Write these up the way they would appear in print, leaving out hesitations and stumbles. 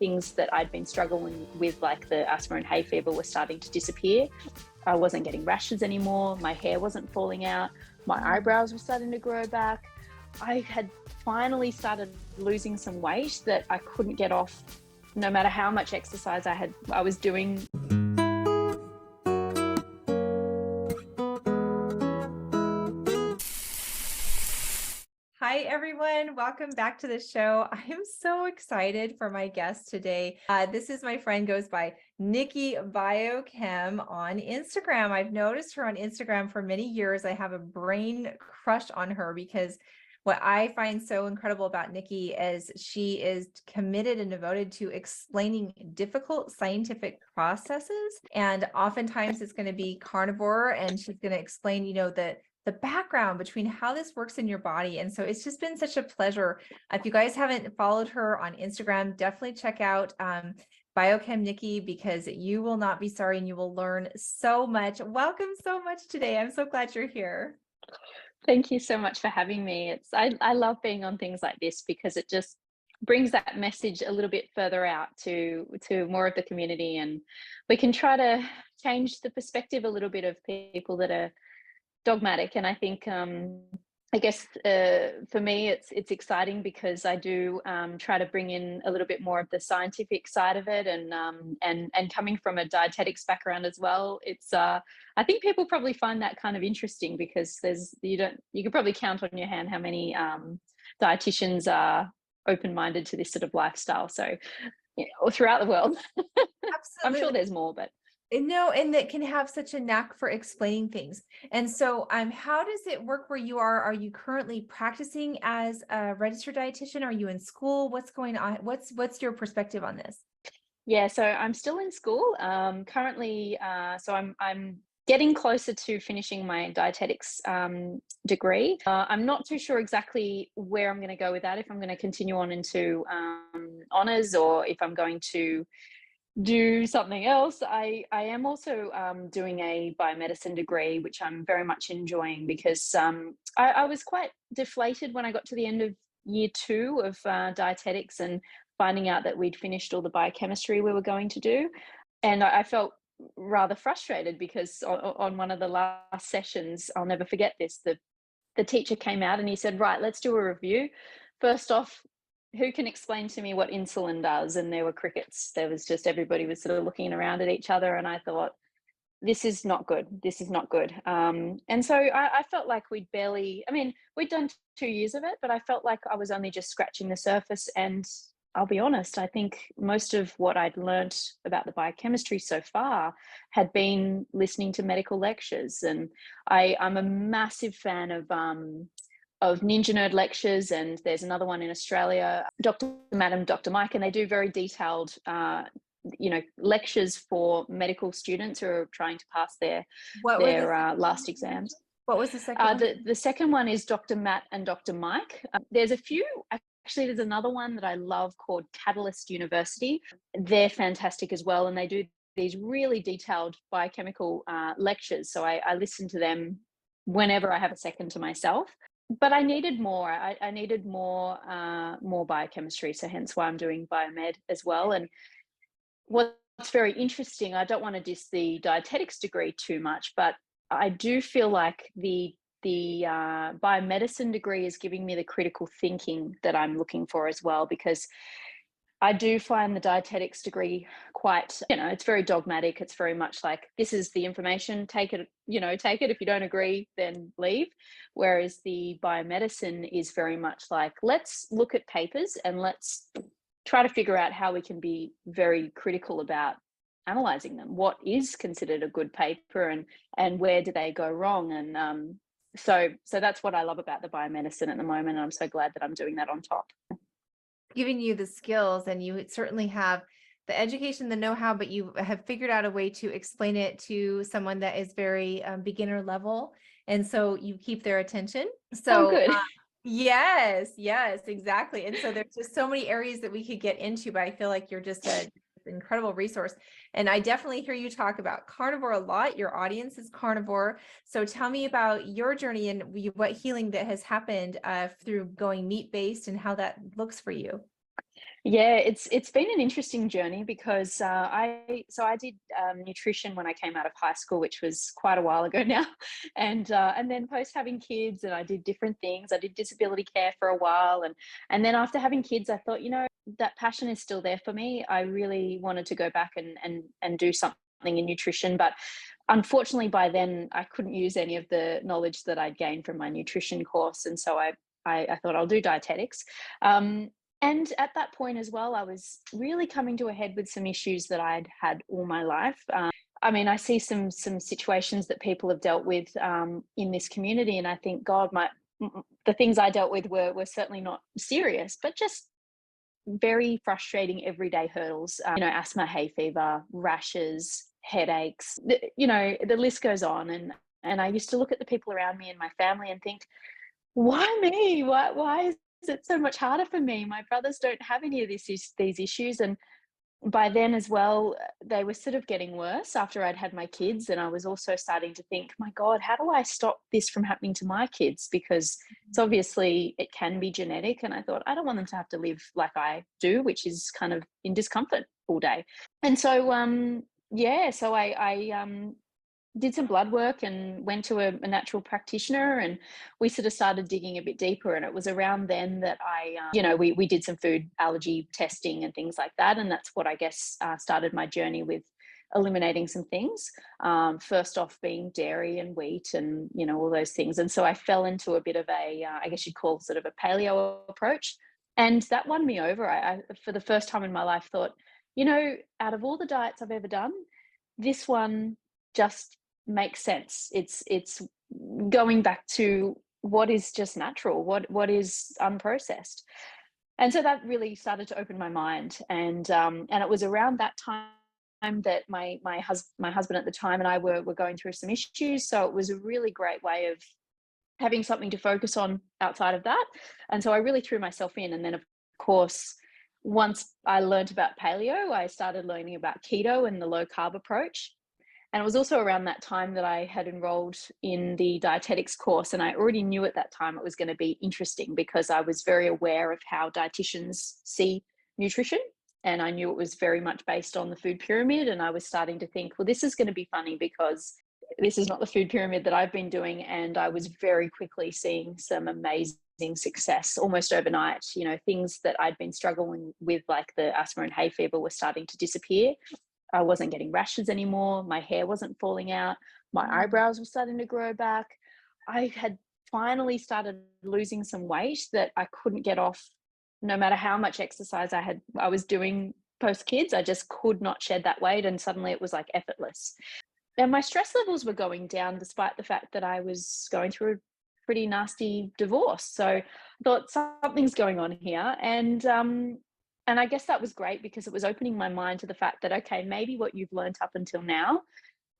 things that I'd been struggling with, like the asthma and hay fever, were starting to disappear. I wasn't getting rashes anymore. My hair wasn't falling out. My eyebrows were starting to grow back. I had finally started losing some weight that I couldn't get off no matter how much exercise I was doing. Hi, everyone. Welcome back to the show. I am so excited for my guest today. This is my friend, goes by Nikki Biochem on Instagram. I've noticed her on Instagram for many years. I have a brain crush on her because what I find so incredible about Nikki is she is committed and devoted to explaining difficult scientific processes. And oftentimes it's going to be carnivore, and she's going to explain, the background between how this works in your body. And so it's just been such a pleasure. If you guys haven't followed her on Instagram, definitely check out Biochem Nikki, because you will not be sorry and you will learn so much. Welcome so much today. I'm so glad you're here. Thank you so much for having me. I love being on things like this because it just brings that message a little bit further out to more of the community, and we can try to change the perspective a little bit of people that are dogmatic. And I think I guess for me it's exciting because I do try to bring in a little bit more of the scientific side of it, and coming from a dietetics background as well, it's I think people probably find that kind of interesting because you can probably count on your hand how many dietitians are open-minded to this sort of lifestyle, so or throughout the world. Absolutely. I'm sure there's more, but No, and that can have such a knack for explaining things. And so, how does it work where you are? Are you currently practicing as a registered dietitian? Are you in school? What's going on? What's your perspective on this? yeah, so I'm still in school currently. So I'm getting closer to finishing my dietetics degree. I'm not too sure exactly where I'm going to go with that, if I'm going to continue on into honors or if I'm going to do something else. I am also doing a biomedicine degree, which I'm very much enjoying because I was quite deflated when I got to the end of year 2 of dietetics and finding out that we'd finished all the biochemistry we were going to do. And I felt rather frustrated because on one of the last sessions, I'll never forget this, the teacher came out and he said, right, let's do a review. First off, who can explain to me what insulin does? And there were crickets. There was just, everybody was sort of looking around at each other, and I thought, this is not good. This is not good. And so I felt like we'd done 2 years of it, but I felt like I was only just scratching the surface. And I'll be honest, I think most of what I'd learnt about the biochemistry so far had been listening to medical lectures. And I'm a massive fan of Ninja Nerd lectures, and there's another one in Australia, Dr. Mike, and they do very detailed lectures for medical students who are trying to pass their last exams. What was the second one? The second one is Dr. Matt and Dr. Mike. There's a few. Actually, there's another one that I love called Catalyst University. They're fantastic as well, and they do these really detailed biochemical lectures. So I listen to them whenever I have a second to myself. But I needed more. I needed more biochemistry, so hence why I'm doing biomed as well. And what's very interesting, I don't want to diss the dietetics degree too much, but I do feel like the biomedicine degree is giving me the critical thinking that I'm looking for as well, because I do find the dietetics degree quite, it's very dogmatic. It's very much like, this is the information, take it. If you don't agree, then leave. Whereas the biomedicine is very much like, let's look at papers and let's try to figure out how we can be very critical about analyzing them. What is considered a good paper, and where do they go wrong? And so that's what I love about the biomedicine at the moment. And I'm so glad that I'm doing that on top. Giving you the skills, and you certainly have the education, the know-how, but you have figured out a way to explain it to someone that is very beginner level, and so you keep their attention. So good. Yes, exactly. And so there's just so many areas that we could get into, but I feel like you're just an incredible resource. And I definitely hear you talk about carnivore a lot. Your audience is carnivore. So tell me about your journey and what healing that has happened through going meat-based and how that looks for you. Yeah, it's been an interesting journey because I did nutrition when I came out of high school, which was quite a while ago now, and then post having kids, and I did different things. I did disability care for a while, and then after having kids, I thought, that passion is still there for me. I really wanted to go back and do something in nutrition, but unfortunately by then I couldn't use any of the knowledge that I'd gained from my nutrition course, and so I thought I'll do dietetics. Um, and at that point as well, I was really coming to a head with some issues that I'd had all my life. I mean, I see some situations that people have dealt with in this community, and I think, God, the things I dealt with were certainly not serious, but just very frustrating everyday hurdles. Asthma, hay fever, rashes, headaches. The list goes on, and I used to look at the people around me and my family and think, why me? Why is it so much harder for me? My brothers don't have any of these issues. And by then as well, they were sort of getting worse after I'd had my kids. And I was also starting to think, my God, how do I stop this from happening to my kids? Because it's obviously, it can be genetic. And I thought, I don't want them to have to live like I do, which is kind of in discomfort all day. And so, yeah, so I did some blood work and went to a natural practitioner, and we sort of started digging a bit deeper. And it was around then that we did some food allergy testing and things like that. And that's what I guess started my journey with eliminating some things. First off being dairy and wheat and, all those things. And so I fell into a bit of I guess you'd call sort of a paleo approach. And that won me over. I for the first time in my life, thought, out of all the diets I've ever done, this one just makes sense. It's going back to what is just natural, what is unprocessed. And so that really started to open my mind. And it was around that time that my husband at the time and I were going through some issues. So it was a really great way of having something to focus on outside of that. And so I really threw myself in. And then of course, once I learned about paleo, I started learning about keto and the low carb approach. And it was also around that time that I had enrolled in the dietetics course. And I already knew at that time it was going to be interesting because I was very aware of how dietitians see nutrition. And I knew it was very much based on the food pyramid. And I was starting to think, well, this is going to be funny because this is not the food pyramid that I've been doing. And I was very quickly seeing some amazing success almost overnight. Things that I'd been struggling with, like the asthma and hay fever, were starting to disappear. I wasn't getting rashes anymore. My hair wasn't falling out. My eyebrows were starting to grow back. I had finally started losing some weight that I couldn't get off no matter how much exercise I was doing post kids. I just could not shed that weight. And suddenly it was like effortless. And my stress levels were going down despite the fact that I was going through a pretty nasty divorce. So I thought something's going on here. And I guess that was great because it was opening my mind to the fact that, okay, maybe what you've learned up until now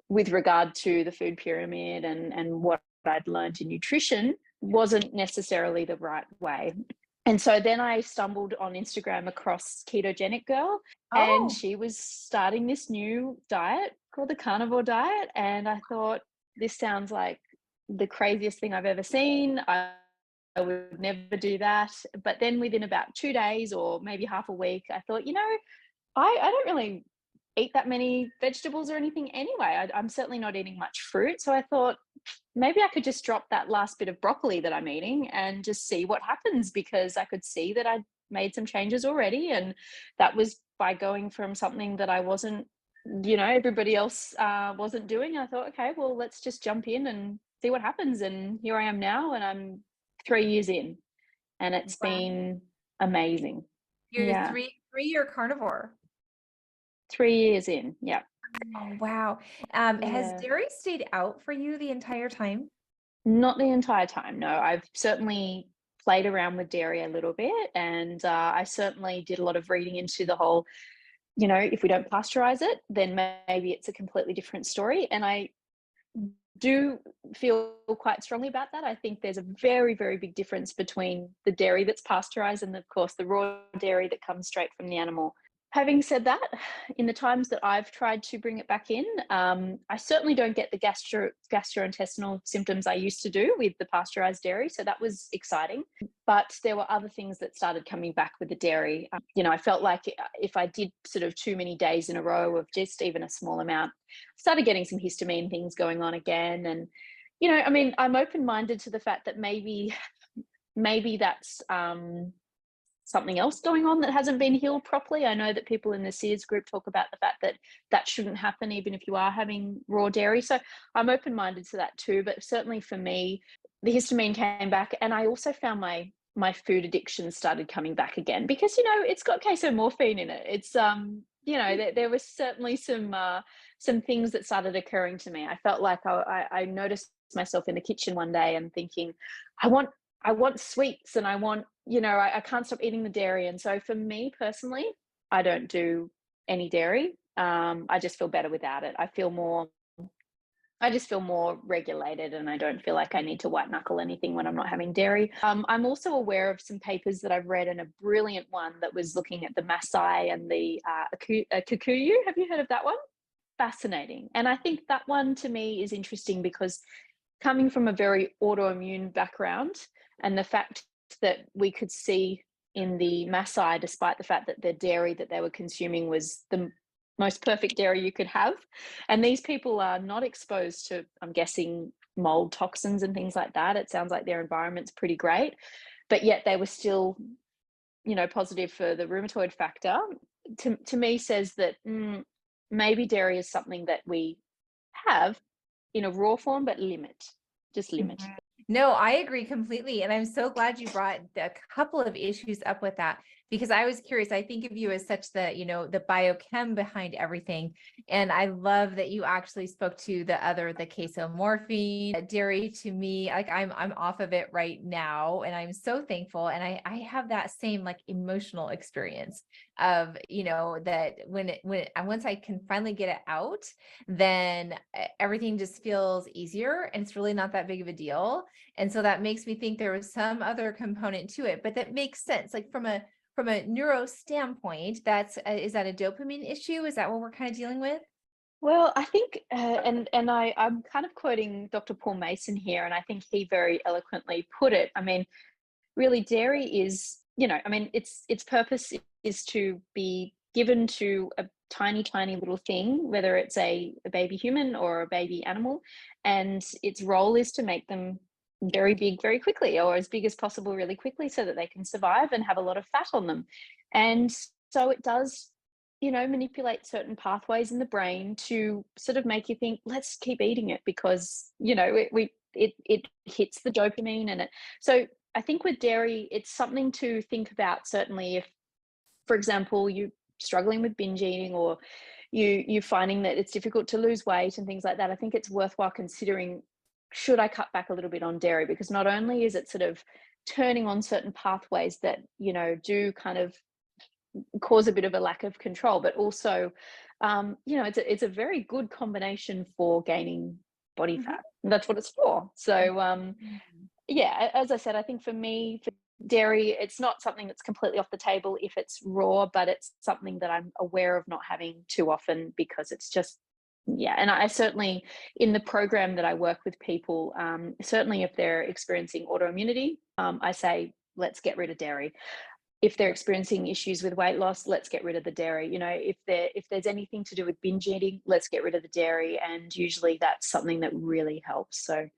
with regard to the food pyramid and what I'd learned in nutrition wasn't necessarily the right way. And so then I stumbled on Instagram across Ketogenic Girl, and Oh, she was starting this new diet called the Carnivore diet. And I thought, this sounds like the craziest thing I've ever seen. I would never do that. But then within about 2 days or maybe half a week, I thought, I don't really eat that many vegetables or anything anyway. I'm certainly not eating much fruit. So I thought maybe I could just drop that last bit of broccoli that I'm eating and just see what happens, because I could see that I'd made some changes already. And that was by going from something that I wasn't, everybody else wasn't doing. I thought, okay, well, let's just jump in and see what happens. And here I am now, and I'm 3 years in, and it's wow. been amazing. You're Yeah, three-year carnivore. 3 years in. Yeah, Oh, wow. Has yeah. dairy stayed out for you the entire time? Not the entire time. No, I've certainly played around with dairy a little bit, and I certainly did a lot of reading into the whole. If we don't pasteurize it, then maybe it's a completely different story. And I do feel quite strongly about that. I think there's a very, very big difference between the dairy that's pasteurized and, of course, the raw dairy that comes straight from the animal. Having said that, in the times that I've tried to bring it back in, I certainly don't get the gastrointestinal symptoms I used to do with the pasteurized dairy. So that was exciting. But there were other things that started coming back with the dairy. I felt like if I did sort of too many days in a row of just even a small amount, I started getting some histamine things going on again. And, I'm open-minded to the fact that maybe that's something else going on that hasn't been healed properly. I know that people in the SEERS group talk about the fact that that shouldn't happen even if you are having raw dairy. So I'm open-minded to that too. But certainly for me, the histamine came back, and I also found my food addiction started coming back again because it's got casomorphine in it. It's there was certainly some things that started occurring to me. I felt like I noticed myself in the kitchen one day and thinking, I want sweets, and I can't stop eating the dairy. And so for me personally, I don't do any dairy. I just feel better without it. I just feel more regulated, and I don't feel like I need to white knuckle anything when I'm not having dairy. I'm also aware of some papers that I've read, and a brilliant one that was looking at the Maasai and the Kikuyu. Have you heard of that one? Fascinating. And I think that one to me is interesting because coming from a very autoimmune background, and the fact that we could see in the Maasai, despite the fact that the dairy that they were consuming was the most perfect dairy you could have. And these people are not exposed to, I'm guessing, mold toxins and things like that. It sounds like their environment's pretty great, but yet they were still, positive for the rheumatoid factor. To me says that maybe dairy is something that we have in a raw form, but just limit. No, I agree completely. And I'm so glad you brought a couple of issues up with that, because I was curious. I think of you as such the biochem behind everything. And I love that you actually spoke to the casomorphine dairy. To me, like I'm off of it right now, and I'm so thankful. And I have that same like emotional experience of, that once I can finally get it out, then everything just feels easier, and it's really not that big of a deal. And so that makes me think there was some other component to it, but that makes sense. Like from a neuro standpoint, is that a dopamine issue? Is that what we're kind of dealing with? Well, I think, I'm kind of quoting Dr. Paul Mason here, and I think he very eloquently put it. I mean, really, dairy is, its purpose is to be given to a tiny, tiny little thing, whether it's a baby human or a baby animal, and its role is to make them very big very quickly, or as big as possible really quickly, so that they can survive and have a lot of fat on them. And so it does, manipulate certain pathways in the brain to sort of make you think, let's keep eating it because, it hits the dopamine and it. So I think with dairy, it's something to think about, certainly if, for example, you're struggling with binge eating, or you're finding that it's difficult to lose weight and things like that. I think it's worthwhile considering, should I cut back a little bit on dairy? Because not only is it sort of turning on certain pathways that, do kind of cause a bit of a lack of control, but also, it's a very good combination for gaining body fat. And that's what it's for. So, yeah, as I said, I think for me, for dairy, it's not something that's completely off the table if it's raw, but it's something that I'm aware of not having too often, because it's just, yeah. And I certainly, in the program that I work with people, certainly if they're experiencing autoimmunity, I say, let's get rid of dairy. If they're experiencing issues with weight loss, let's get rid of the dairy. If there's anything to do with binge eating, let's get rid of the dairy. And usually that's something that really helps. So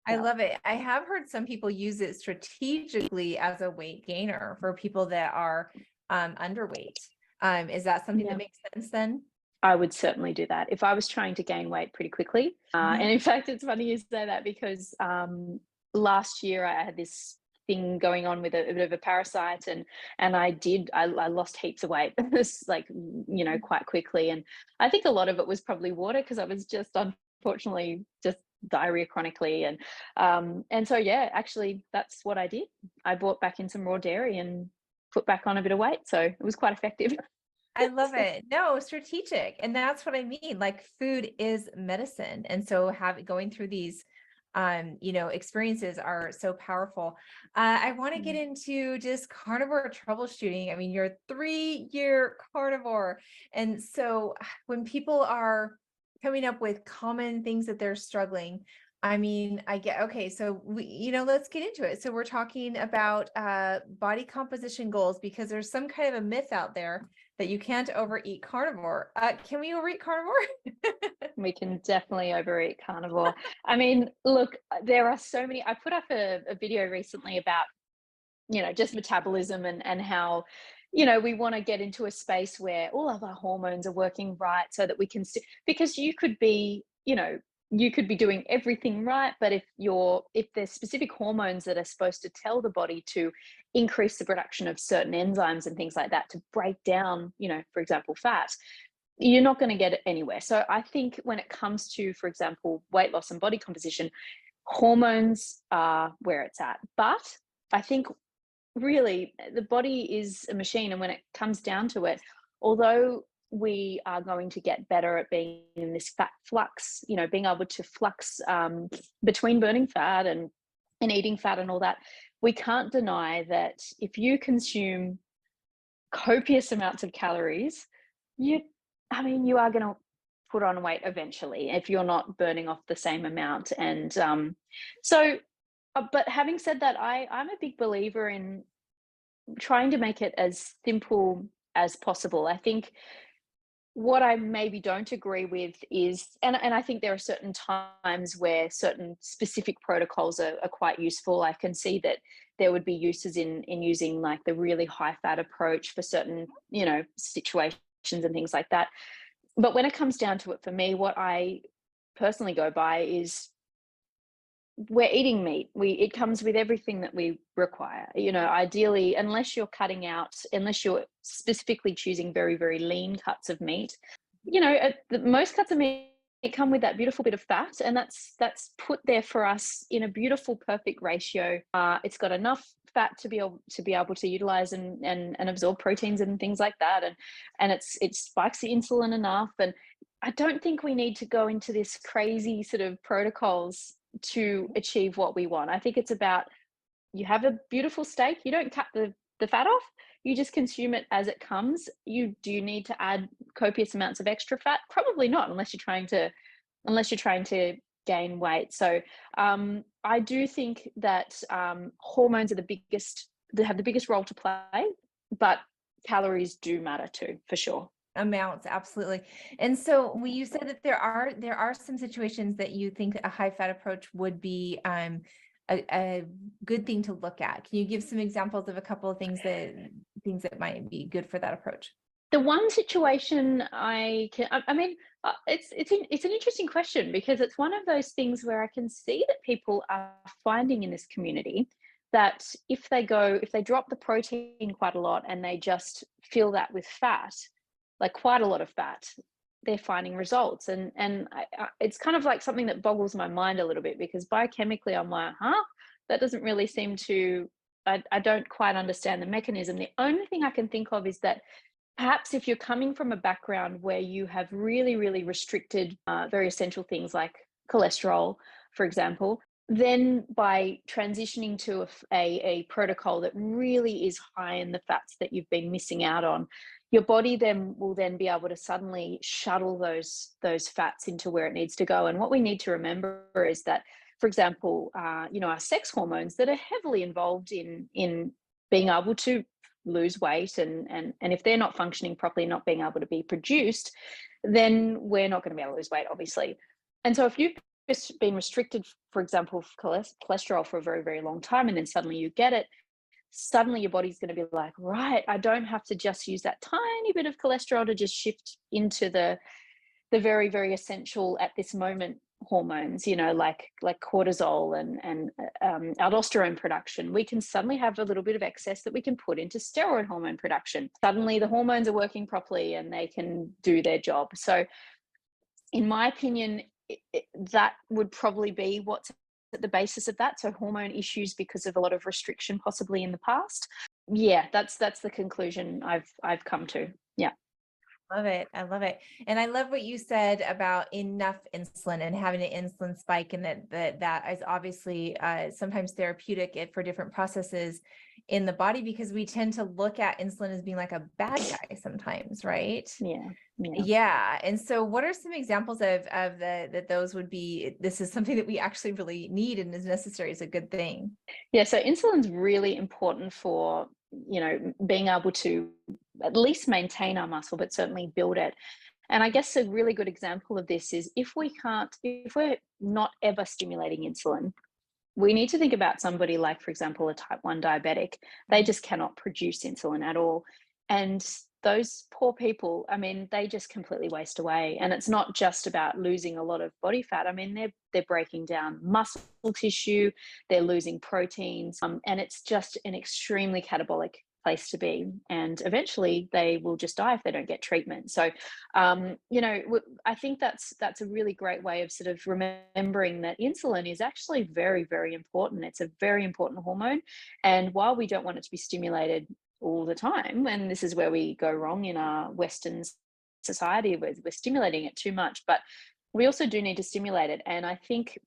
I love it. I have heard some people use it strategically as a weight gainer for people that are underweight. Is that something that makes sense then? I would certainly do that if I was trying to gain weight pretty quickly. And in fact, it's funny you say that, because last year I had this thing going on with a bit of a parasite, and I lost heaps of weight like, quite quickly. And I think a lot of it was probably water, because I was just unfortunately just diarrhea chronically. And so, yeah, actually that's what I did. I bought back in some raw dairy and put back on a bit of weight. So it was quite effective. I love it. No, strategic. And that's what I mean. Like food is medicine. And so going through these experiences are so powerful. I want to get into just carnivore troubleshooting. I mean, you're a 3-year carnivore. And so when people are coming up with common things that they're struggling, I mean, okay, so let's get into it. So we're talking about body composition goals, because there's some kind of a myth out there that you can't overeat carnivore. Can we overeat carnivore? We can definitely overeat carnivore. I mean, look, there are so many. I put up a video recently about, just metabolism and how, we want to get into a space where all of our hormones are working right so that we can, because you could be, you could be doing everything right, but if there's specific hormones that are supposed to tell the body to increase the production of certain enzymes and things like that to break down, for example, fat, you're not going to get it anywhere. So I think when it comes to, for example, weight loss and body composition, hormones are where it's at. But I think really the body is a machine, and when it comes down to it, although we are going to get better at being in this fat flux, being able to flux between burning fat and eating fat and all that, we can't deny that if you consume copious amounts of calories, you are going to put on weight eventually if you're not burning off the same amount. And but having said that, I'm a big believer in trying to make it as simple as possible. I think what I maybe don't agree with is, and I think there are certain times where certain specific protocols are quite useful. I can see that there would be uses in using like the really high fat approach for certain, situations and things like that. But when it comes down to it, for me, what I personally go by is we're eating meat. It comes with everything that we require. Ideally, unless you're specifically choosing very, very lean cuts of meat, most cuts of meat come with that beautiful bit of fat, and that's put there for us in a beautiful, perfect ratio. It's got enough fat to be able to utilize and absorb proteins and things like that, and it spikes the insulin enough. And I don't think we need to go into this crazy sort of protocols to achieve what we want. I think it's about, you have a beautiful steak, you don't cut the fat off, you just consume it as it comes. Do you need to add copious amounts of extra fat? Probably not, unless you're trying to gain weight. So I do think that hormones are they have the biggest role to play, but calories do matter too, for sure. Amounts, absolutely. And so you said that there are some situations that you think a high fat approach would be a good thing to look at. Can you give some examples of a couple of things that might be good for that approach? The one situation it's an interesting question, because it's one of those things where I can see that people are finding in this community that if they drop the protein quite a lot and they just fill that with fat, like quite a lot of fat, they're finding results. And it's kind of like something that boggles my mind a little bit, because biochemically I'm like, that doesn't really seem to, I don't quite understand the mechanism. The only thing I can think of is that perhaps if you're coming from a background where you have really, really restricted very essential things like cholesterol, for example, then by transitioning to a protocol that really is high in the fats that you've been missing out on, your body will then be able to suddenly shuttle those fats into where it needs to go. And what we need to remember is that, for example, our sex hormones that are heavily involved in being able to lose weight, and if they're not functioning properly, not being able to be produced, then we're not going to be able to lose weight, obviously. And so if you've just been restricted, for example, cholesterol for a very, very long time, and then suddenly you get it, suddenly your body's going to be like, right, I don't have to just use that tiny bit of cholesterol to just shift into the very, very essential at this moment hormones, like cortisol and aldosterone production. We can suddenly have a little bit of excess that we can put into steroid hormone production. Suddenly the hormones are working properly and they can do their job. So in my opinion, that would probably be what's at the basis of that. So hormone issues because of a lot of restriction possibly in the past. Yeah, that's the conclusion I've come to. Yeah. Love it. I love it. And I love what you said about enough insulin and having an insulin spike, and that is obviously sometimes therapeutic for different processes in the body, because we tend to look at insulin as being like a bad guy sometimes, right? Yeah. Yeah. Yeah. And so what are some examples of that those would be, this is something that we actually really need and is necessary, is a good thing? Yeah. So insulin's really important for, being able to at least maintain our muscle, but certainly build it. And I guess a really good example of this is if we're not ever stimulating insulin, we need to think about somebody like, for example, a type 1 diabetic. They Mhm. just cannot produce insulin at all. And those poor people, I mean, they just completely waste away. And it's not just about losing a lot of body fat. I mean, they're breaking down muscle tissue, they're losing proteins, and it's just an extremely catabolic place to be. And eventually they will just die if they don't get treatment. So I think that's a really great way of sort of remembering that insulin is actually very, very important. It's a very important hormone, and while we don't want it to be stimulated all the time, and this is where we go wrong in our Western society, we're stimulating it too much, but we also do need to stimulate it. And I think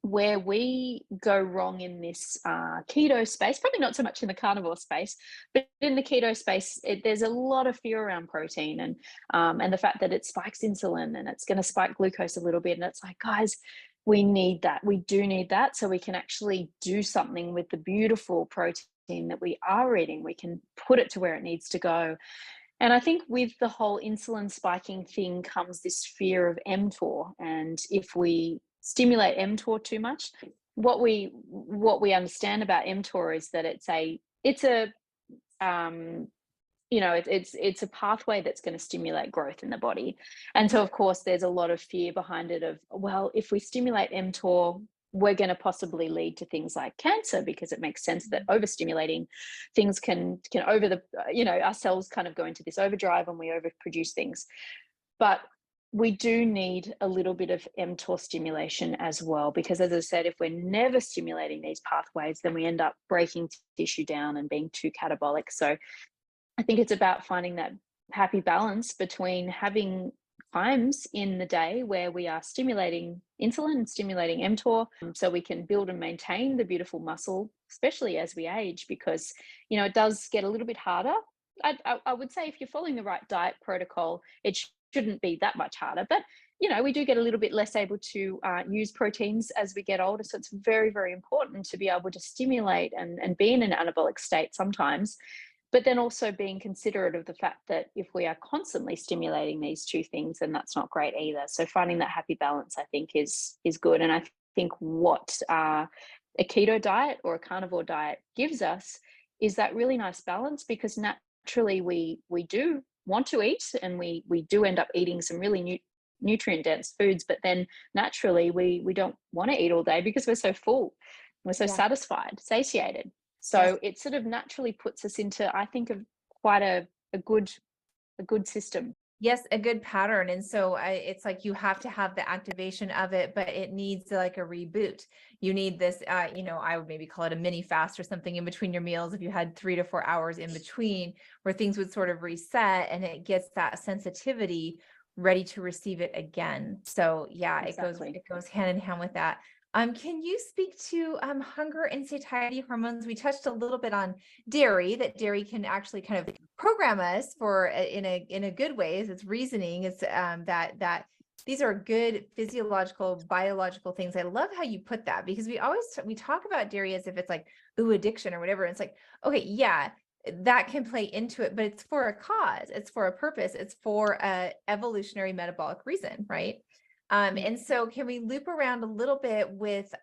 where we go wrong in this keto space, probably not so much in the carnivore space, but in the keto space, there's a lot of fear around protein and the fact that it spikes insulin and it's going to spike glucose a little bit. And it's like, guys, we need that. We do need that so we can actually do something with the beautiful protein that we are eating. We can put it to where it needs to go. And I think with the whole insulin spiking thing comes this fear of mTOR. And if we stimulate mTOR too much, what we understand about mTOR is that it's a um, it's a pathway that's going to stimulate growth in the body. And so of course there's a lot of fear behind it of, well, if we stimulate mTOR, we're going to possibly lead to things like cancer, because it makes sense that overstimulating things can over the our cells kind of go into this overdrive and we overproduce things. But we do need a little bit of mTOR stimulation as well, because as I said, if we're never stimulating these pathways, then we end up breaking tissue down and being too catabolic. So I think it's about finding that happy balance between having times in the day where we are stimulating insulin, stimulating mTOR, so we can build and maintain the beautiful muscle, especially as we age, because it does get a little bit harder. I would say if you're following the right diet protocol, it shouldn't be that much harder, but we do get a little bit less able to use proteins as we get older. So it's very, very important to be able to stimulate and be in an anabolic state sometimes, but then also being considerate of the fact that if we are constantly stimulating these two things, then that's not great either. So finding that happy balance, I think, is good. And I think what a keto diet or a carnivore diet gives us is that really nice balance, because naturally we do want to eat, and we do end up eating some really nutrient dense foods, but then naturally we don't want to eat all day because we're so full, we're so Yeah. satisfied, satiated. Yes. So it sort of naturally puts us into, I think, of quite a good system. Yes, a good pattern. And so it's like you have to have the activation of it, but it needs like a reboot. You need this, I would maybe call it a mini fast or something in between your meals. If you had 3 to 4 hours in between, where things would sort of reset and it gets that sensitivity ready to receive it again. So yeah, Exactly. it goes hand in hand with that. Can you speak to hunger and satiety hormones? We touched a little bit on dairy, that dairy can actually kind of program us for in a good way. It's reasoning. It's that these are good physiological, biological things. I love how you put that, because we talk about dairy as if it's like, ooh, addiction or whatever. And it's like, okay, yeah, that can play into it, but it's for a cause, it's for a purpose, it's for a evolutionary metabolic reason, right? And so can we loop around a little bit with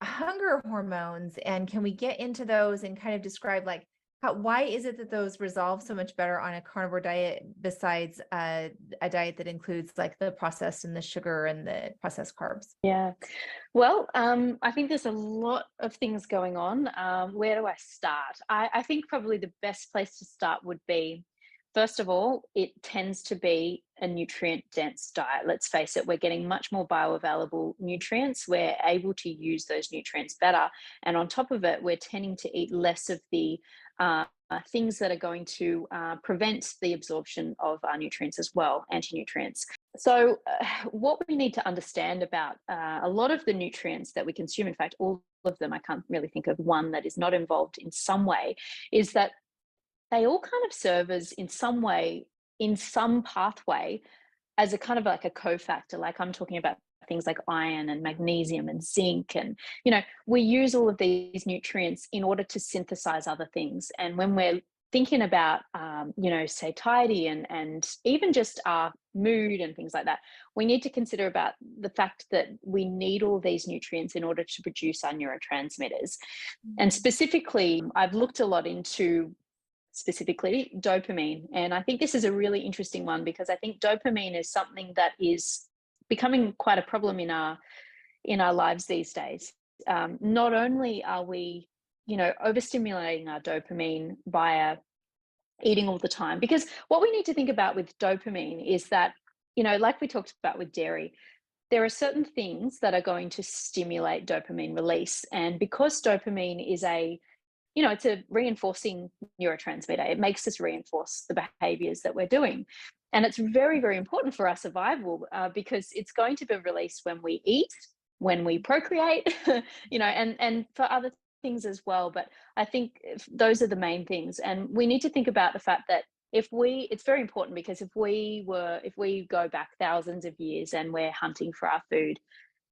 hunger hormones, and can we get into those and kind of describe like why is it that those resolve so much better on a carnivore diet besides a diet that includes like the processed and the sugar and the processed carbs? Yeah. Well, I think there's a lot of things going on. Where do I start? I think probably the best place to start would be, first of all, it tends to be a nutrient dense diet. Let's face it, we're getting much more bioavailable nutrients. We're able to use those nutrients better. And on top of it, we're tending to eat less of the things that are going to prevent the absorption of our nutrients as well, anti-nutrients. So what we need to understand about a lot of the nutrients that we consume, in fact, all of them, I can't really think of one that is not involved in some way, is that they all kind of serve as in some way, in some pathway, as a kind of like a cofactor. Like I'm talking about things like iron and magnesium and zinc, and we use all of these nutrients in order to synthesize other things. And when we're thinking about satiety and even just our mood and things like that, we need to consider about the fact that we need all these nutrients in order to produce our neurotransmitters. And specifically, I've looked a lot into specifically dopamine. And I think this is a really interesting one, because I think dopamine is something that is becoming quite a problem in our lives these days. Not only are we, overstimulating our dopamine via eating all the time, because what we need to think about with dopamine is that, like we talked about with dairy, there are certain things that are going to stimulate dopamine release. And because dopamine is it's a reinforcing neurotransmitter. It makes us reinforce the behaviors that we're doing. And it's very, very important for our survival because it's going to be released when we eat, when we procreate, and for other things as well. But I think those are the main things. And we need to think about the fact that it's very important, because if we go back thousands of years and we're hunting for our food,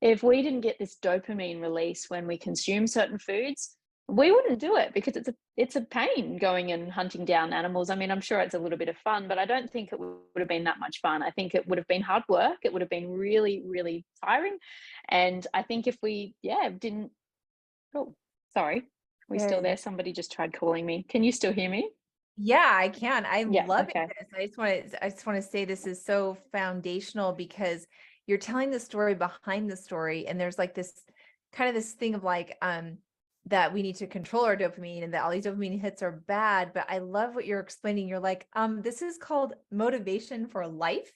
if we didn't get this dopamine release when we consume certain foods, we wouldn't do it, because it's a pain going and hunting down animals. I mean, I'm sure it's a little bit of fun, but I don't think it would have been that much fun. I think it would have been hard work. It would have been really, really tiring. And I think if we, didn't, oh, sorry, we still there? Somebody just tried calling me. Can you still hear me? Yeah, I can. I'm loving okay. this. I just want to say this is so foundational, because you're telling the story behind the story, and there's like this kind of this thing of like that we need to control our dopamine, and that all these dopamine hits are bad. But I love what you're explaining. You're like, this is called motivation for life.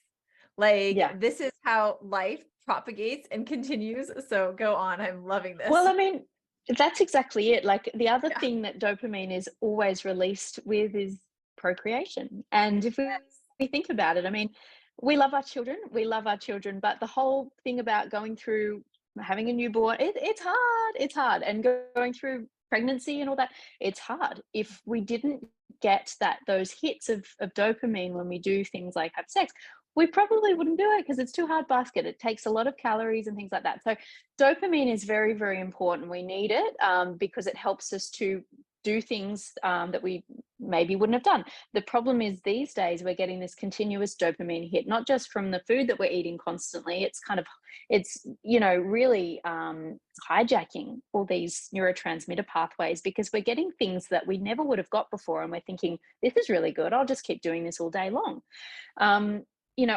Like this is how life propagates and continues. So go on. I'm loving this. Well, I mean, that's exactly it. Like the other thing that dopamine is always released with is procreation. And if we think about it, I mean, we love our children, but the whole thing about going through having a newborn, it's hard. And going through pregnancy and all that, it's hard. If we didn't get those hits of dopamine when we do things like have sex, we probably wouldn't do it, because it's too hard basket. It takes a lot of calories and things like that. So dopamine is very, very important. We need it because it helps us to do things that we maybe wouldn't have done. The problem is these days we're getting this continuous dopamine hit, not just from the food that we're eating constantly. It's really hijacking all these neurotransmitter pathways, because we're getting things that we never would have got before. And we're thinking, this is really good. I'll just keep doing this all day long.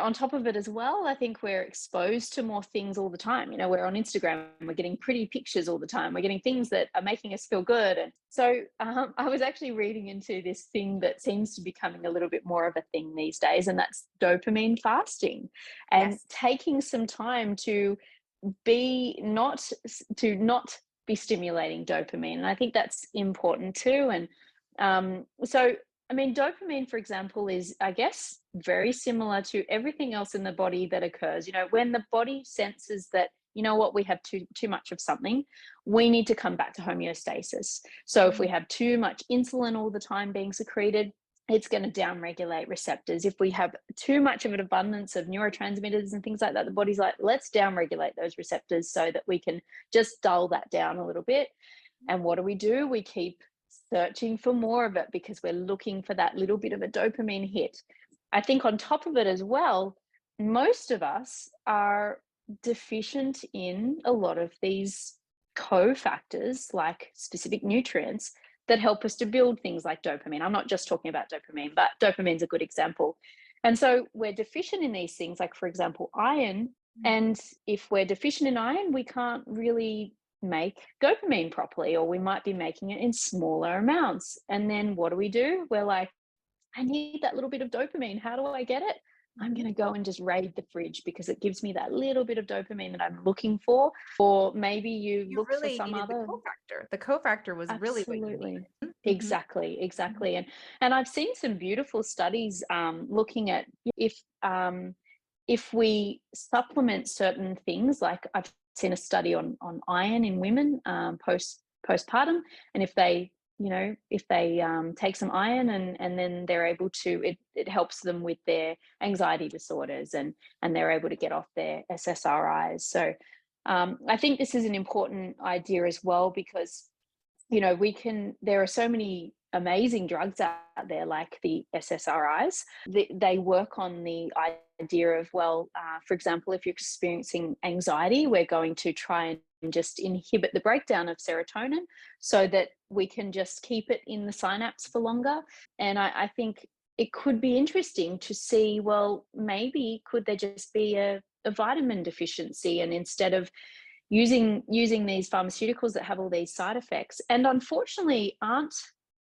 On top of it as well, I think we're exposed to more things all the time. We're on Instagram, we're getting pretty pictures all the time. We're getting things that are making us feel good. And so I was actually reading into this thing that seems to be becoming a little bit more of a thing these days, and that's dopamine fasting, and taking some time to not be stimulating dopamine. And I think that's important too. And so I mean, dopamine, for example, is, I guess, very similar to everything else in the body that occurs. When the body senses that, we have too much of something, we need to come back to homeostasis. So if we have too much insulin all the time being secreted, it's going to downregulate receptors. If we have too much of an abundance of neurotransmitters and things like that, the body's like, let's downregulate those receptors so that we can just dull that down a little bit. And what do? We keep searching for more of it, because we're looking for that little bit of a dopamine hit. I think on top of it as well, most of us are deficient in a lot of these cofactors, like specific nutrients that help us to build things like dopamine. I'm not just talking about dopamine, but dopamine's a good example. And so we're deficient in these things, like, for example, iron. And if we're deficient in iron, we can't really make dopamine properly, or we might be making it in smaller amounts. And then what do? We're like, I need that little bit of dopamine. How do I get it? I'm going to go and just raid the fridge because it gives me that little bit of dopamine that I'm looking for. Or maybe you You look for really some needed the other. cofactor. The cofactor was really what you Absolutely. needed. Mhm. Exactly, Mhm. exactly. And I've seen some beautiful studies looking at if we supplement certain things, like I've seen a study on iron in women postpartum, and if they take some iron and then they're able to it helps them with their anxiety disorders and they're able to get off their SSRIs. So I think this is an important idea as well because there are so many amazing drugs out there like the SSRIs. They work on the idea of, well, for example, if you're experiencing anxiety, we're going to try and just inhibit the breakdown of serotonin so that we can just keep it in the synapse for longer. And I think it could be interesting to see, well, maybe could there just be a vitamin deficiency, and instead of using these pharmaceuticals that have all these side effects and unfortunately aren't,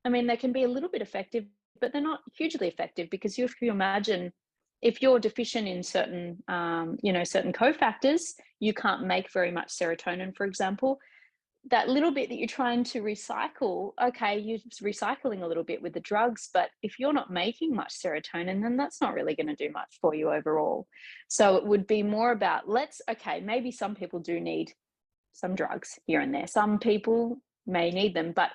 I mean, they can be a little bit effective, but they're not hugely effective because if you imagine if you're deficient in certain cofactors, you can't make very much serotonin, for example. That little bit that you're trying to recycle, okay, you're recycling a little bit with the drugs, but if you're not making much serotonin, then that's not really going to do much for you overall. So it would be more about okay, maybe some people do need some drugs here and there. Some people may need them, but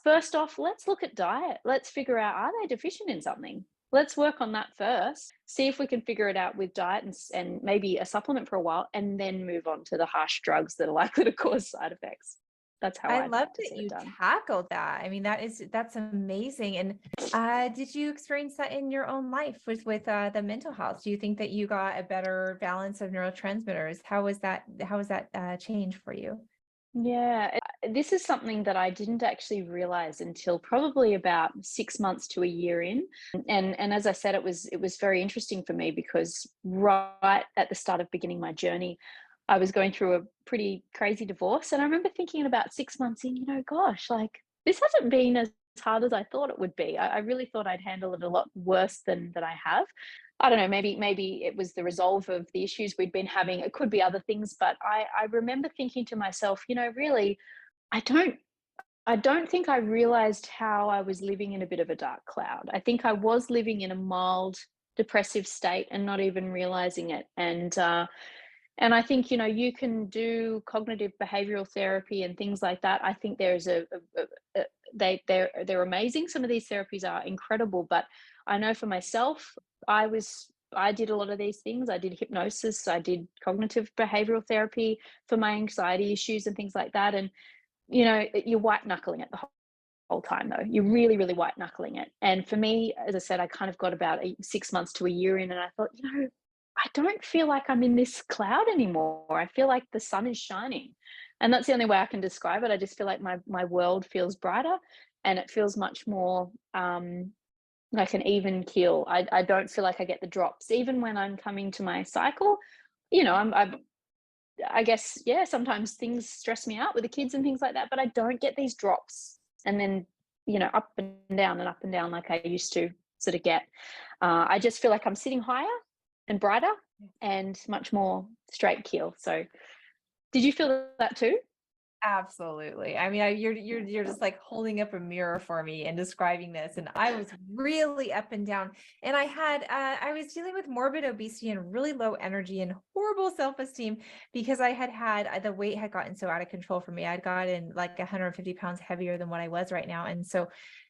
first off, let's look at diet. Let's figure out, are they deficient in something? Let's work on that first. See if we can figure it out with diet and maybe a supplement for a while, and then move on to the harsh drugs that are likely to cause side effects. That's how I I'd love like to that see it you done. tackled that. I mean, that's amazing. And did you experience that in your own life with the mental health? Do you think that you got a better balance of neurotransmitters? How was that change for you? Yeah, this is something that I didn't actually realize until probably about 6 months to a year in. And as I said, it was very interesting for me because right at the start of beginning my journey, I was going through a pretty crazy divorce. And I remember thinking about 6 months in, gosh, like this hasn't been as hard as I thought it would be. I really thought I'd handle it a lot worse than I have. I don't know, maybe it was the resolve of the issues we'd been having. It could be other things, but I remember thinking to myself, really, I don't I don't think I realized how I was living in a bit of a dark cloud. I think I was living in a mild depressive state and not even realizing it. And I think, you can do cognitive behavioral therapy and things like that. I think there's they're amazing. Some of these therapies are incredible, but I know for myself, I did a lot of these things. I did hypnosis, I did cognitive behavioral therapy for my anxiety issues and things like that. And you're white knuckling it the whole time though. You're really, really white knuckling it. And for me, as I said, I kind of got about 6 months to a year in, and I thought, I don't feel like I'm in this cloud anymore. I feel like the sun is shining. And that's the only way I can describe it. I just feel like my world feels brighter and it feels much more like an even keel. I don't feel like I get the drops. Even when I'm coming to my cycle, I guess, yeah, sometimes things stress me out with the kids and things like that, but I don't get these drops and then, up and up and down like I used to sort of get. I just feel like I'm sitting higher and brighter and much more straight keel. So, did you feel that too? Absolutely. I mean, you're just like holding up a mirror for me and describing this, and I was really up and down. And I was dealing with morbid obesity and really low energy and horrible self-esteem because I had the weight had gotten so out of control for me. I'd gotten like 150 pounds heavier than what I was right now, and so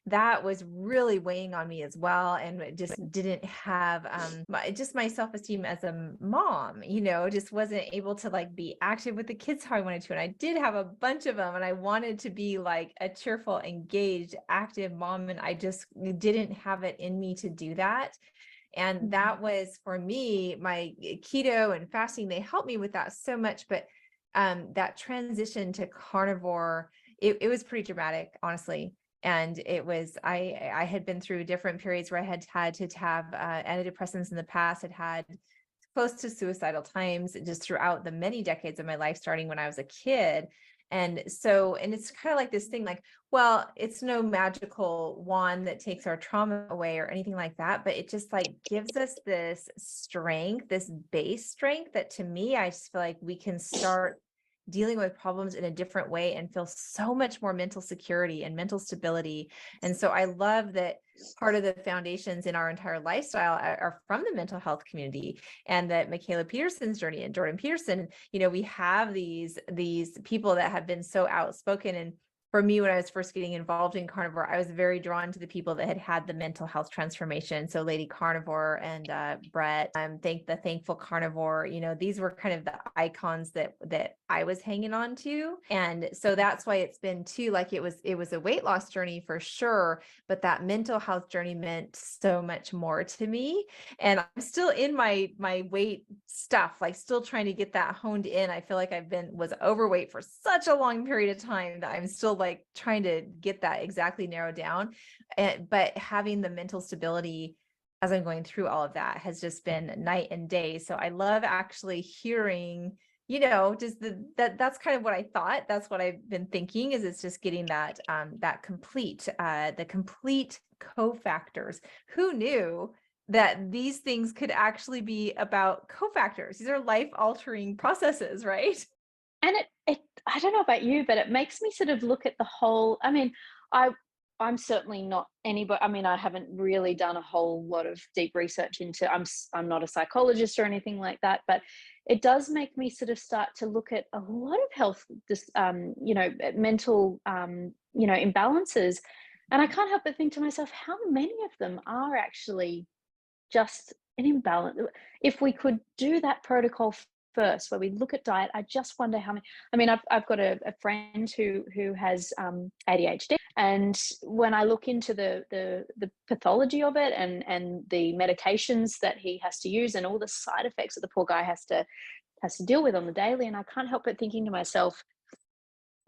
that was really weighing on me as well, and it just didn't have my self-esteem as a mom, just wasn't able to like be active with the kids how I wanted to. And I did have a bunch of them and I wanted to be like a cheerful, engaged, active mom, and I just didn't have it in me to do that. And that was for me, my keto and fasting, they helped me with that so much. But that transition to carnivore, it was pretty dramatic, honestly. And it was, I had been through different periods where I had to have antidepressants in the past, had close to suicidal times just throughout the many decades of my life, starting when I was a kid. And so, and it's kind of like this thing like, well, it's no magical wand that takes our trauma away or anything like that, but it just like gives us this strength, this base strength that to me, I just feel like we can start dealing with problems in a different way and feel so much more mental security and mental stability. And so I love that part of the foundations in our entire lifestyle are from the mental health community, and that Michaela Peterson's journey and Jordan Peterson, we have these people that have been so outspoken. And for me, when I was first getting involved in carnivore, I was very drawn to the people that had had the mental health transformation. So Lady Carnivore and Brett, the Thankful Carnivore, these were kind of the icons that I was hanging on to. And so that's why it's been too, like it was a weight loss journey for sure, but that mental health journey meant so much more to me. And I'm still in my weight stuff, like still trying to get that honed in. I feel like was overweight for such a long period of time that I'm still like trying to get that exactly narrowed down. But having the mental stability as I'm going through all of that has just been night and day. So I love actually hearing, just that's kind of what I thought. That's what I've been thinking, is it's just getting that the complete cofactors. Who knew that these things could actually be about cofactors? These are life-altering processes, right? And it I don't know about you, but it makes me sort of look at the whole. I mean, I'm certainly not anybody. I mean, I haven't really done a whole lot of deep research into. I'm not a psychologist or anything like that, but it does make me sort of start to look at a lot of health, mental, imbalances, and I can't help but think to myself, how many of them are actually just an imbalance? If we could do that protocol first, where we look at diet, I just wonder how many. I mean, I've got a friend who has ADHD, and when I look into the pathology of it and the medications that he has to use and all the side effects that the poor guy has to deal with on the daily, and I can't help but thinking to myself,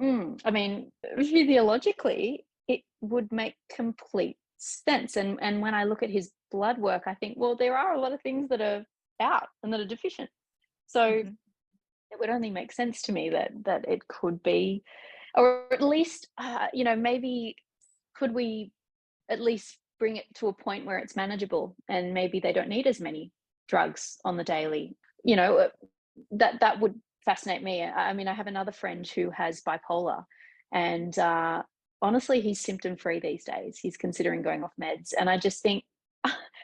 I mean, physiologically, it would make complete sense. And when I look at his blood work, I think, well, there are a lot of things that are out and that are deficient. So it would only make sense to me that it could be, or at least, maybe could we at least bring it to a point where it's manageable, and maybe they don't need as many drugs on the daily. That would fascinate me. I mean, I have another friend who has bipolar, and honestly, he's symptom free these days. He's considering going off meds, and I just think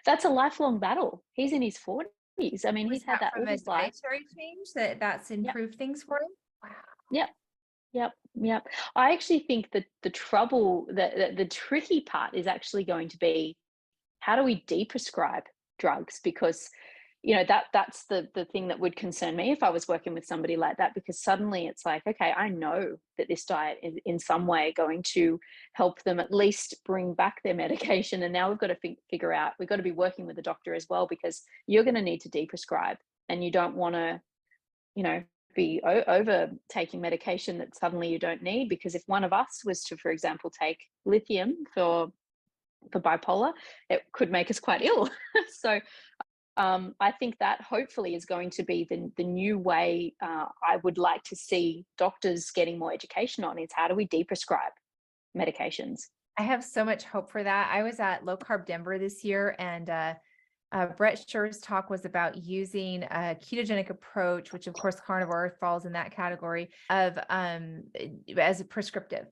that's a lifelong battle. He's in his 40s. I mean, Was he's had that all from a his life. dietary change that's Yep. improved things for him? Wow. Yep. I actually think that the trouble, the tricky part is actually going to be, how do we deprescribe drugs? Because that's the thing that would concern me if I was working with somebody like that, because suddenly it's like, okay, I know that this diet is in some way going to help them at least bring back their medication, and now we've got to figure out, we've got to be working with the doctor as well, because you're going to need to deprescribe, and you don't want to be over taking medication that suddenly you don't need. Because if one of us was to, for example, take lithium for bipolar, it could make us quite ill. So I think that hopefully is going to be the new way. I would like to see doctors getting more education on, is how do we deprescribe medications. I have so much hope for that. I was at Low Carb Denver this year, and Brett Scher's talk was about using a ketogenic approach, which of course carnivore falls in that category, of as a prescriptive.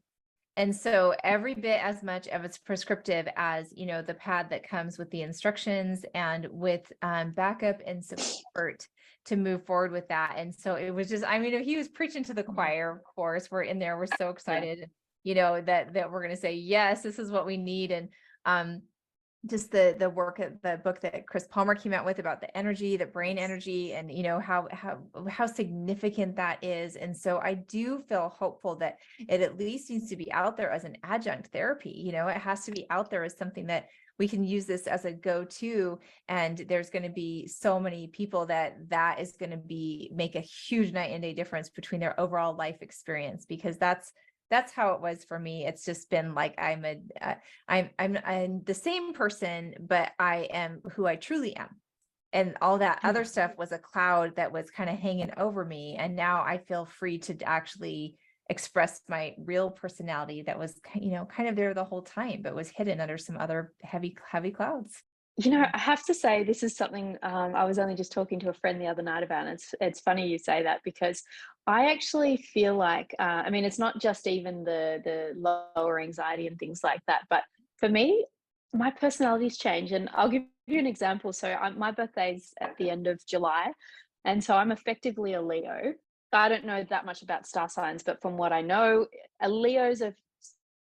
And so every bit as much of it's prescriptive as, the pad that comes with the instructions, and with backup and support to move forward with that. And so it was just, he was preaching to the choir, of course. We're in there, we're so excited, that we're going to say, yes, this is what we need. And just the work of the book that Chris Palmer came out with about the energy, the brain energy, and how significant that is. And so I do feel hopeful that it at least needs to be out there as an adjunct therapy. It has to be out there as something that we can use this as a go-to. And there's going to be so many people that is going to make a huge night and day difference between their overall life experience, because that's how it was for me. It's just been like, I'm the same person, but I am who I truly am. And all that other stuff was a cloud that was kind of hanging over me. And now I feel free to actually express my real personality that was, kind of there the whole time, but was hidden under some other heavy clouds. I have to say this is something I was only just talking to a friend the other night about. And it's funny you say that because I actually feel like I mean it's not just even the lower anxiety and things like that, but for me, my personality's changed, and I'll give you an example. So my birthday's at the end of July, and so I'm effectively a Leo. I don't know that much about star signs, but from what I know, Leos are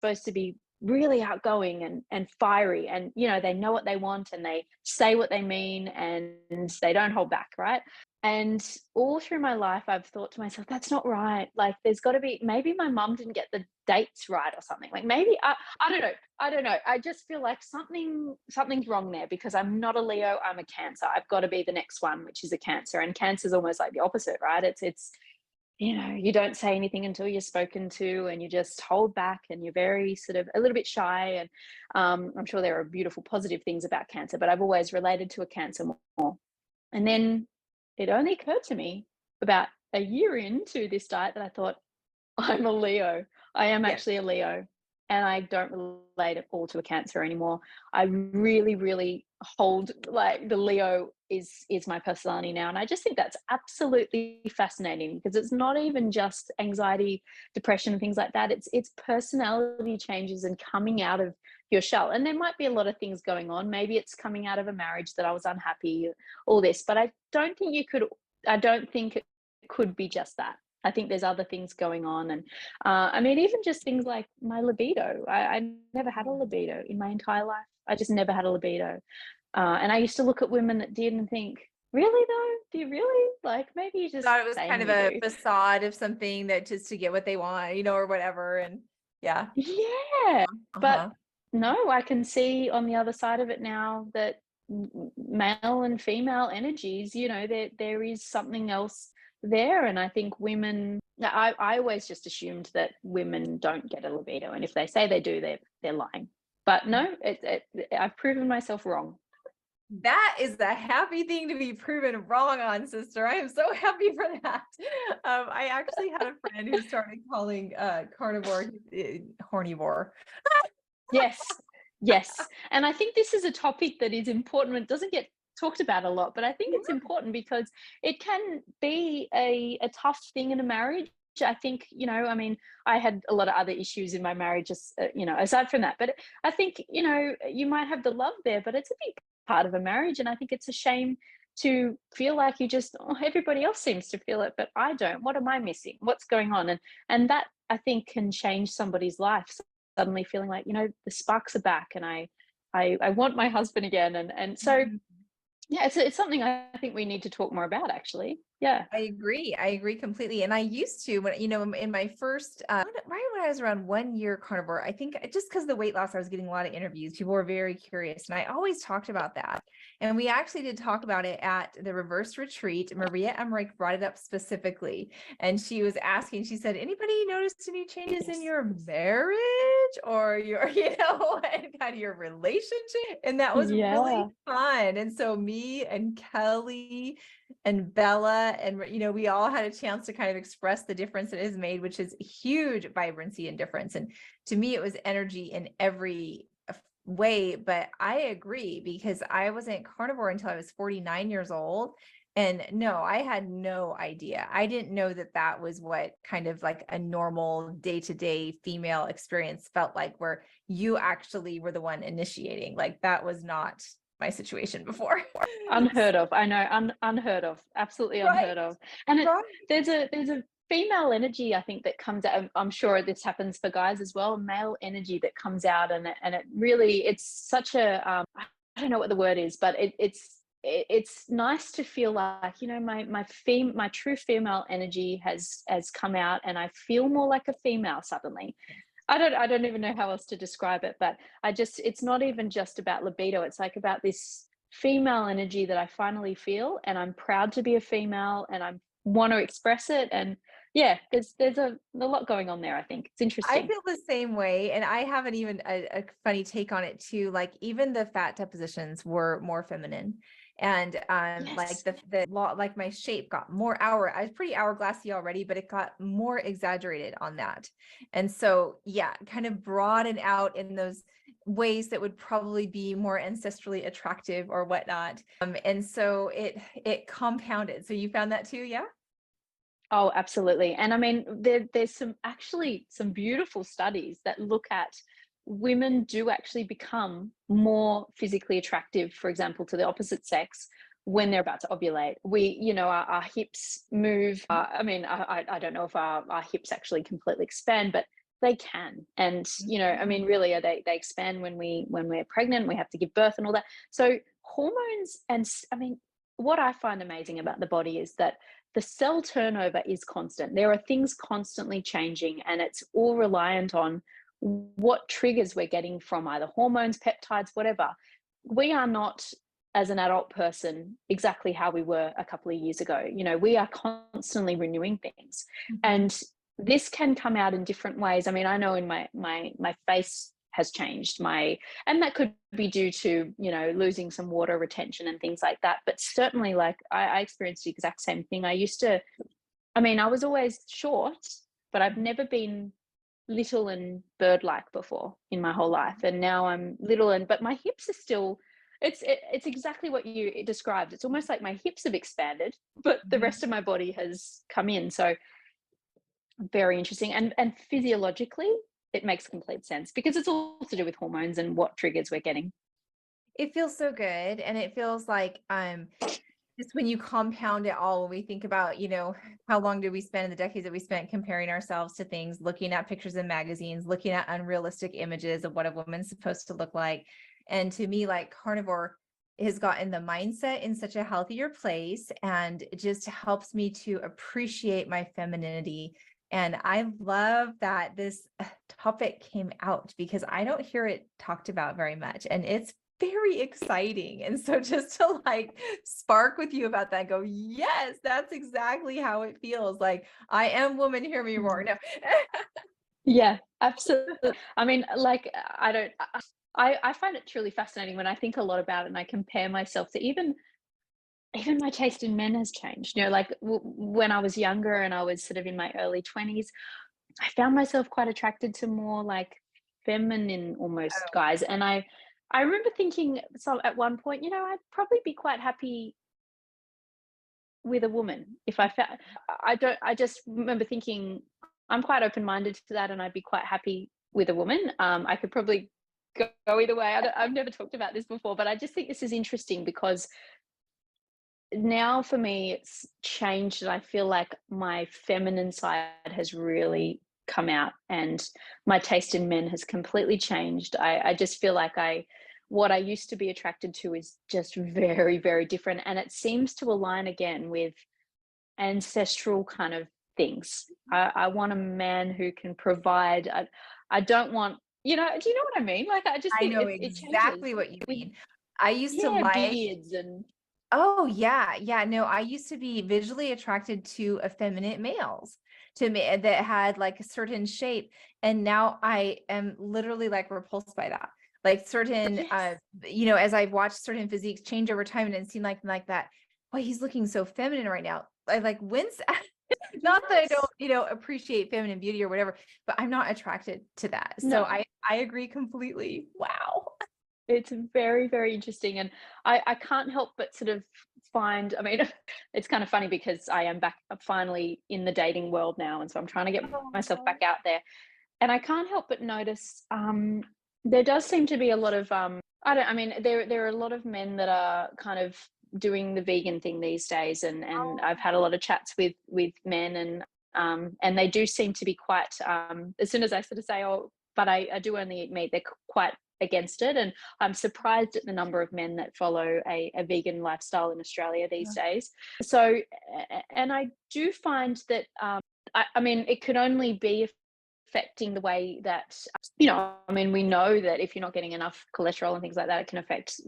supposed to be really outgoing and fiery, and they know what they want and they say what they mean and they don't hold back, right? And all through my life I've thought to myself, that's not right. Like there's got to be, maybe my mum didn't get the dates right or something. Like maybe I don't know, I just feel like something's wrong there, because I'm not a Leo, I'm a Cancer. I've got to be the next one, which is a Cancer, and Cancer is almost like the opposite, right? It's you don't say anything until you're spoken to, and you just hold back, and you're very sort of a little bit shy. And I'm sure there are beautiful positive things about Cancer, but I've always related to a Cancer more. And then it only occurred to me about a year into this diet that I thought, I'm a Leo. I am Yes. actually a Leo, and I don't relate at all to a Cancer anymore. I really, really hold like the Leo is my personality now, and I just think that's absolutely fascinating, because it's not even just anxiety, depression, and things like that. It's personality changes and coming out of your shell. And there might be a lot of things going on. Maybe it's coming out of a marriage that I was unhappy, all this, but I don't think it could be just that. I think there's other things going on. And I mean, even just things like my libido. I never had a libido in my entire life. I just never had a libido. And I used to look at women that did and think, really though? Do you really? Like maybe you just Thought it was saying kind of you a do. facade of something that just to get what they want, or whatever. And yeah. Yeah. But Uh-huh. no, I can see on the other side of it now that male and female energies, there is something else there. And I think women, I always just assumed that women don't get a libido, and if they say they do, they're lying. But no, I've proven myself wrong. That is the happy thing to be proven wrong on, sister. I am so happy for that. I actually had a friend who started calling carnivore hornivore. Yes, yes. And I think this is a topic that is important. It doesn't get talked about a lot, but I think it's important because it can be a tough thing in a marriage. I think, I mean, I had a lot of other issues in my marriage, just, aside from that. But I think, you might have the love there, but it's a big part of a marriage. And I think it's a shame to feel like everybody else seems to feel it, but I don't. What am I missing? What's going on? And that I think can change somebody's life, suddenly feeling like, the sparks are back, and I want my husband again. And so Mhm. yeah, it's something I think we need to talk more about, actually. Yeah. I agree. I agree completely. And I used to, when, in my first, right when I was around 1 year carnivore, I think just because the weight loss, I was getting a lot of interviews. People were very curious. And I always talked about that. And we actually did talk about it at the reverse retreat. Maria Emmerich brought it up specifically. And she was asking, she said, anybody noticed any changes in your marriage or your, and kind of your relationship? And that was really Yeah. fun. And so me and Kelly and Bella, and we all had a chance to kind of express the difference it has made, which is huge vibrancy and difference. And to me, it was energy in every way. But I agree, because I wasn't carnivore until I was 49 years old. And no, I had no idea. I didn't know that that was what kind of like a normal day-to-day female experience felt like, where you actually were the one initiating. Like that was not my situation before. Unheard of. I know, unheard of. Absolutely Right, unheard of. And right. there's a female energy, I think, that comes out. I'm sure this happens for guys as well. Male energy that comes out, and it really, it's such a I don't know what the word is, but it's nice to feel like, my true female energy has come out, and I feel more like a female suddenly. I don't even know how else to describe it, but it's not even just about libido. It's like about this female energy that I finally feel, and I'm proud to be a female, and I want to express it. And yeah, there's a lot going on there. I think it's I interesting. feel the same way. And I have an even a funny take on it too. Like even the fat depositions were more feminine. And like Yes. like my shape got more I was pretty hourglassy already, but it got more exaggerated on that. And so yeah, kind of broaden out in those ways that would probably be more ancestrally attractive or whatnot. And so it compounded. So you found that too, yeah? Oh, absolutely. And I mean, there's some beautiful studies that look at women do actually become more physically attractive, for example, to the opposite sex when they're about to ovulate. Our hips move. I mean, I don't know if our hips actually completely expand, but they can. And, I mean, really, they expand when we're pregnant, we have to give birth and all that. So hormones I mean, what I find amazing about the body is that the cell turnover is constant. There are things constantly changing, and it's all reliant on what triggers we're getting from either hormones, peptides, whatever. We are not, as an adult person, exactly how we were a couple of years ago. We are constantly renewing things. Mhm. And this can come out in different ways. I mean, I know in my face has changed, and that could be due to losing some water retention and things like that, but certainly, like, I experienced the exact same thing. I was always short, but I've never been little and bird-like before in my whole life, and now I'm little, but my hips are still, it's exactly what you described. It's almost like my hips have expanded, but the Mhm. rest of my body has come in. So very interesting. And physiologically, it makes complete sense because it's all to do with hormones and what triggers we're getting. It feels so good. And it feels like just when you compound it all, when we think about, how long did we spend in the decades that we spent comparing ourselves to things, looking at pictures in magazines, looking at unrealistic images of what a woman's supposed to look like. And to me, like Carnivore has gotten the mindset in such a healthier place, and it just helps me to appreciate my femininity. And I love that this topic came out because I don't hear it talked about very much. And it's very exciting. And so just to like spark with you about that, go, yes, that's exactly how it feels. Like I am woman, hear me roar. Mhm. No. Yeah, absolutely. I mean, like, I don't, I find it truly fascinating when I think a lot about it and I compare myself to even my taste in men has changed. Like when I was younger and I was sort of in my early 20s, I found myself quite attracted to more like feminine almost Oh, guys. And I remember thinking, so at one point, I'd probably be quite happy with a woman if I found. I just remember thinking I'm quite open-minded to that, and I'd be quite happy with a woman. I could probably go either way. I've never talked about this before, but I just think this is interesting because now for me it's changed, and I feel like my feminine side has really come out, and my taste in men has completely changed. I just feel like what I used to be attracted to is just very, very different, and it seems to align again with ancestral kind of things. I want a man who can provide. I don't want, do you know what I mean? Like, I just I think know it changes exactly what you with, mean. I used to yeah, like, beards and oh yeah, yeah. No, I used to be visually attracted to effeminate males to me that had like a certain shape. And now I am literally like repulsed by that. Like certain yes. as I've watched certain physiques change over time and seen like that, boy, he's looking so feminine right now. I like wince not that I don't, Yes. appreciate feminine beauty or whatever, but I'm not attracted to that. So No. I agree completely. Wow. It's very, very interesting. And I can't help but sort of find, I mean, it's kind of funny because I am back finally in the dating world now. And so I'm trying to get myself Oh, back out there. And I can't help but notice there does seem to be a lot of, I mean, there are a lot of men that are kind of doing the vegan thing these days. And I've had a lot of chats with men, and they do seem to be quite, as soon as I sort of say, oh, but I do only eat meat, they're quite against it. And I'm surprised at the number of men that follow a vegan lifestyle in Australia these days. So, and I do find that, I mean, it could only be affecting the way that, I mean, we know that if you're not getting enough cholesterol and things like that, it can affect,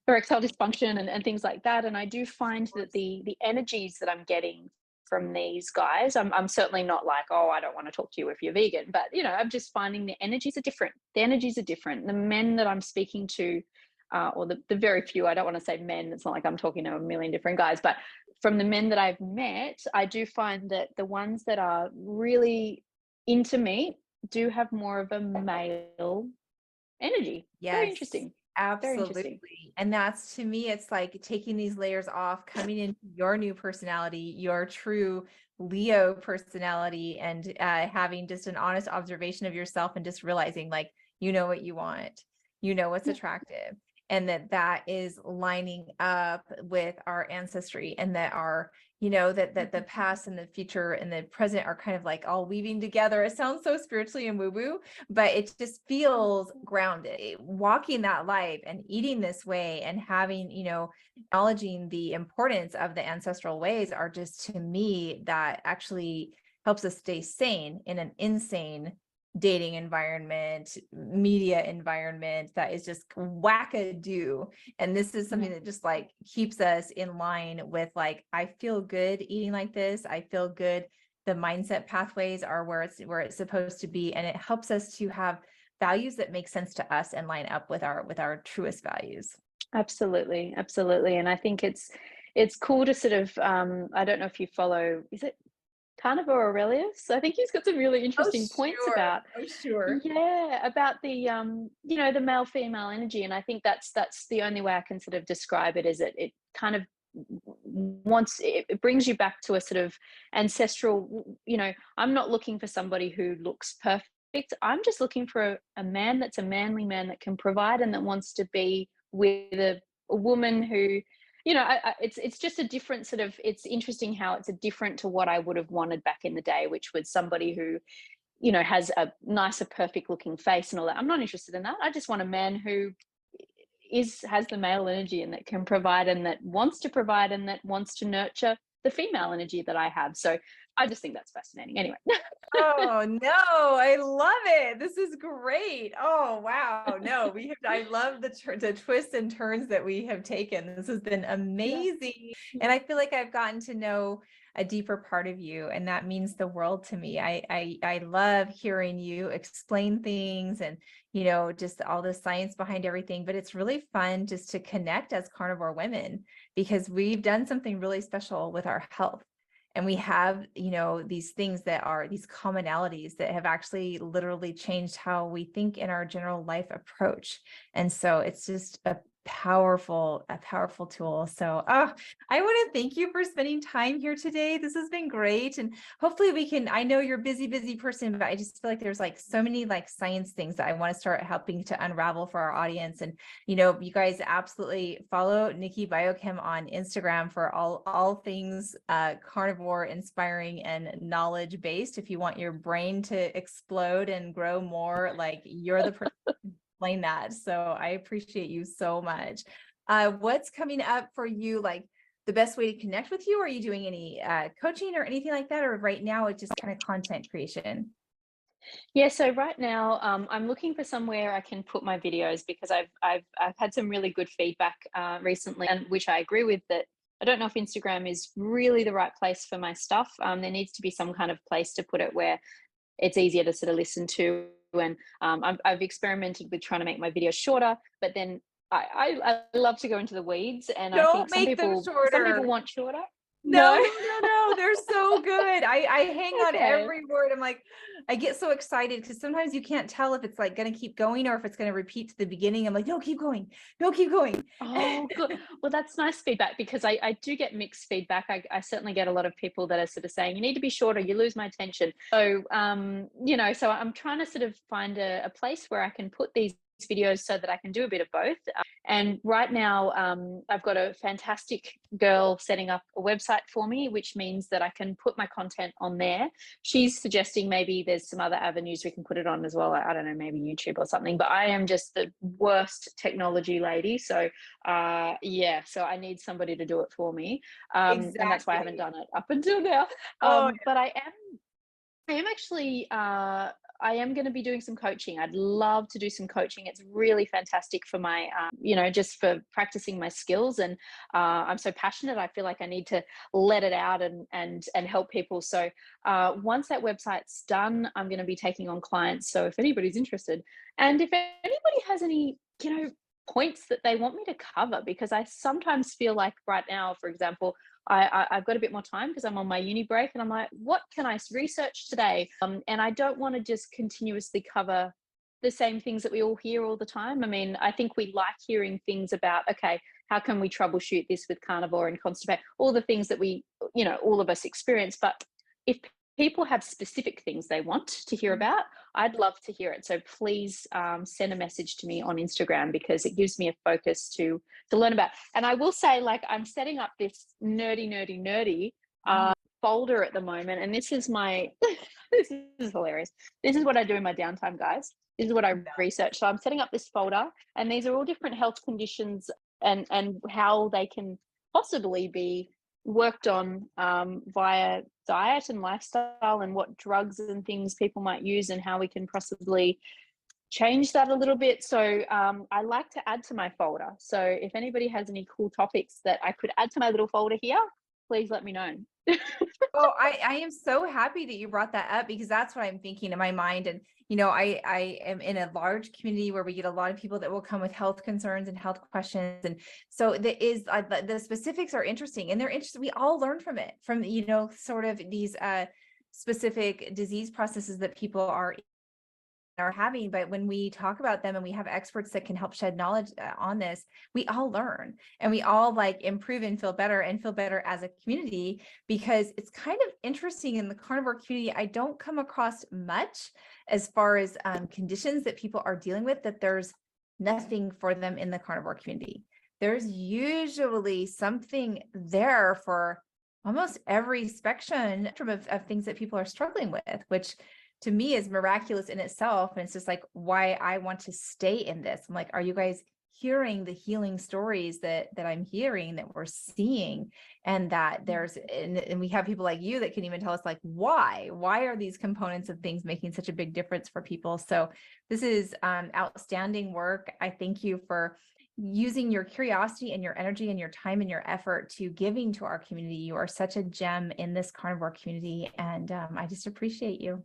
erectile dysfunction and things like that. And I do find that the energies that I'm getting from these guys, I'm certainly not like, oh, I don't want to talk to you if you're vegan, but I'm just finding the energies are different. The energies are different. The men that I'm speaking to or the very few, I don't want to say men, it's not like I'm talking to a million different guys, but from the men that I've met, I do find that the ones that are really into me do have more of a male energy. Very Yes, interesting. Very interesting. absolutely. And that's, to me, it's like taking these layers off, coming into your new personality, your true Leo personality, and having just an honest observation of yourself and just realizing like, you know what you want, you know what's Yeah. attractive, and that is lining up with our ancestry, and that our, that the past and the future and the present are kind of like all weaving together. It sounds so spiritually and woo-woo, but it just feels grounded. Walking that life and eating this way and having, acknowledging the importance of the ancestral ways are just, to me, that actually helps us stay sane in an insane dating environment, media environment that is just wackadoo. And this is something that just like keeps us in line with like, I feel good eating like this. I feel good. The mindset pathways are where it's supposed to be. And it helps us to have values that make sense to us and line up with our truest values. Absolutely, absolutely. And I think it's cool to sort of I don't know if you follow, is it Carnivore Aurelius? I think he's got some really Oh, interesting points sure. about, Oh, sure. yeah, about the the male female energy. And I think that's the only way I can sort of describe it, is it kind of wants it brings you back to a sort of ancestral, I'm not looking for somebody who looks perfect. I'm just looking for a man that's a manly man that can provide and that wants to be with a woman who, it's just a different sort of, it's interesting how it's a different to what I would have wanted back in the day, which was somebody who, has a nicer, perfect looking face and all that. I'm not interested in that. I just want a man who has the male energy and that can provide and that wants to provide and that wants to nurture the female energy that I have. So I just think that's fascinating. Anyway. Oh no, I love it. This is great. Oh wow. No, I love the twists and turns that we have taken. This has been Yeah. amazing. And I feel like I've gotten to know a deeper part of you, and that means the world to me. I love hearing you explain things and, just all the science behind everything, but it's really fun just to connect as carnivore women, because we've done something really special with our health. And we have, these things that are these commonalities that have actually literally changed how we think in our general life approach. And so it's just a powerful tool. So I want to thank you for spending time here today. This has been great. And hopefully I know you're a busy person, but I just feel like there's like so many like science things that I want to start helping to unravel for our audience. And, you guys absolutely follow Nikki Biochem on Instagram for all things carnivore inspiring and knowledge based. If you want your brain to explode and grow more, like you're the person explain that. So I appreciate you so much. What's coming up for you? Like the best way to connect with you? Are you doing any coaching or anything like that? Or right now it's just kind of content creation? Yeah, so right now, I'm looking for somewhere I can put my videos, because I've had some really good feedback recently, and which I agree with, that I don't know if Instagram is really the right place for my stuff. There needs to be some kind of place to put it where it's easier to sort of listen to. And I've experimented with trying to make my videos shorter, but then I love to go into the weeds, and I think Don't make them some people shorter. want shorter. No, No, no, no, no. They're so good. I hang on okay. every word. I'm like, I get so excited because sometimes you can't tell if it's like going to keep going or if it's going to repeat to the beginning. I'm like, no, keep going. No, keep going. Oh, good. Well, that's nice feedback, because I do get mixed feedback. I certainly get a lot of people that are sort of saying, you need to be shorter, you lose my attention. So, so I'm trying to sort of find a place where I can put these videos so that I can do a bit of both. And right now, I've got a fantastic girl setting up a website for me, which means that I can put my content on there. She's suggesting maybe there's some other avenues we can put it on as well. I don't know, maybe YouTube or something, but I am just the worst technology lady. So so I need somebody to do it for me. And that's why I haven't Exactly. done it up until now. Oh, But I am actually I am going to be doing some coaching. I'd love to do some coaching. It's really fantastic for my just for practicing my skills. And I'm so passionate, I feel like I need to let it out and help people. So once that website's done, I'm going to be taking on clients. So if anybody's interested, and if anybody has any points that they want me to cover, because I sometimes feel like right now, for example, I've got a bit more time because I'm on my uni break, and I'm like, what can I research today? And I don't want to just continuously cover the same things that we all hear all the time. I mean, I think we like hearing things about, okay, how can we troubleshoot this with carnivore and constipate, all the things that we, all of us experience. But if people have specific things they want to hear about, I'd love to hear it. So please send a message to me on Instagram, because it gives me a focus to learn about. And I will say, like, I'm setting up this nerdy folder at the moment, and this is my this is hilarious. This is what I do in my downtime, guys. This is what I research. So I'm setting up this folder, and these are all different health conditions and how they can possibly be worked on via diet and lifestyle, and what drugs and things people might use, and how we can possibly change that a little bit. So I like to add to my folder. So if anybody has any cool topics that I could add to my little folder here, please let me know. Oh, I am so happy that you brought that up, because that's what I'm thinking in my mind. And, I am in a large community where we get a lot of people that will come with health concerns and health questions. And so the specifics are interesting, and they're interesting. We all learn from it, from, sort of these specific disease processes that people are having. But when we talk about them and we have experts that can help shed knowledge on this, we all learn, and we all improve and feel better as a community. Because it's kind of interesting, in the carnivore community, I don't come across much as far as conditions that people are dealing with, that there's nothing for them in the carnivore community. There's usually something there for almost every spectrum of things that people are struggling with, which to me is miraculous in itself. And it's just like why I want to stay in this. I'm like, are you guys hearing the healing stories that I'm hearing, that we're seeing? And that and we have people like you that can even tell us, like, why are these components of things making such a big difference for people? So this is outstanding work. I thank you for using your curiosity and your energy and your time and your effort to giving to our community. You are such a gem in this carnivore community. And I just appreciate you.